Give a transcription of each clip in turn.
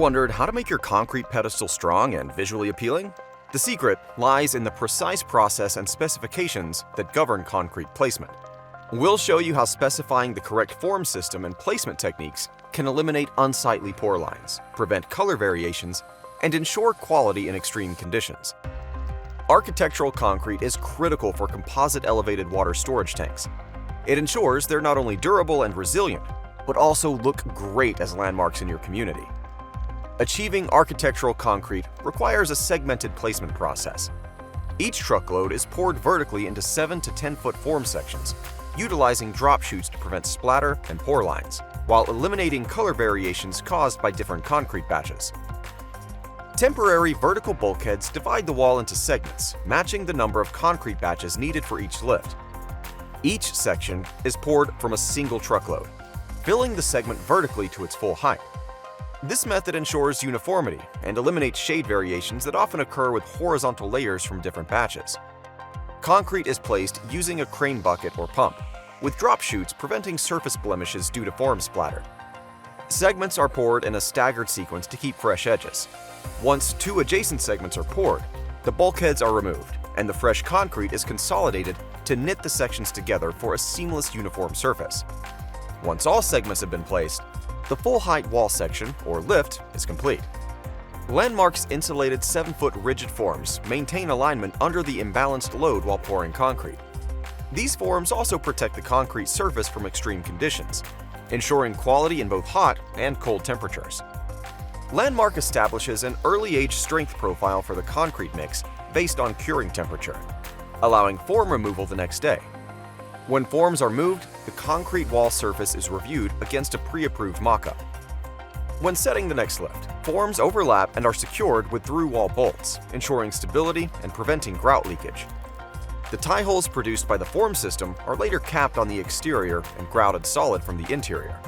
wondered how to make your concrete pedestal strong and visually appealing? The secret lies in the precise process and specifications that govern concrete placement. We'll show you how specifying the correct form system and placement techniques can eliminate unsightly pore lines, prevent color variations, and ensure quality in extreme conditions. Architectural concrete is critical for composite elevated water storage tanks. It ensures they're not only durable and resilient, but also look great as landmarks in your community. Achieving architectural concrete requires a segmented placement process. Each truckload is poured vertically into 7 to 10-foot form sections, utilizing drop chutes to prevent splatter and pore lines, while eliminating color variations caused by different concrete batches. Temporary vertical bulkheads divide the wall into segments, matching the number of concrete batches needed for each lift. Each section is poured from a single truckload, filling the segment vertically to its full height. This method ensures uniformity and eliminates shade variations that often occur with horizontal layers from different batches. Concrete is placed using a crane bucket or pump, with drop chutes preventing surface blemishes due to form splatter. Segments are poured in a staggered sequence to keep fresh edges. Once 2 adjacent segments are poured, the bulkheads are removed, and the fresh concrete is consolidated to knit the sections together for a seamless uniform surface. Once all segments have been placed, the full-height wall section, or lift, is complete. Landmark's insulated 7-foot rigid forms maintain alignment under the imbalanced load while pouring concrete. These forms also protect the concrete surface from extreme conditions, ensuring quality in both hot and cold temperatures. Landmark establishes an early-age strength profile for the concrete mix based on curing temperature, allowing form removal the next day. When forms are moved, the concrete wall surface is reviewed against a pre-approved mock-up. When setting the next lift, forms overlap and are secured with through-wall bolts, ensuring stability and preventing grout leakage. The tie holes produced by the form system are later capped on the exterior and grouted solid from the interior.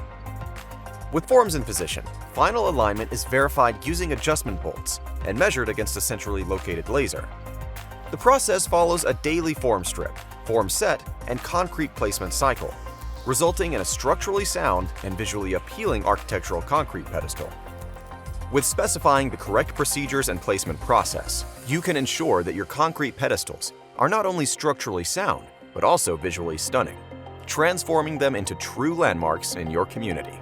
With forms in position, final alignment is verified using adjustment bolts and measured against a centrally located laser. The process follows a daily form strip, form set, and concrete placement cycle, resulting in a structurally sound and visually appealing architectural concrete pedestal. With specifying the correct procedures and placement process, you can ensure that your concrete pedestals are not only structurally sound, but also visually stunning, transforming them into true landmarks in your community.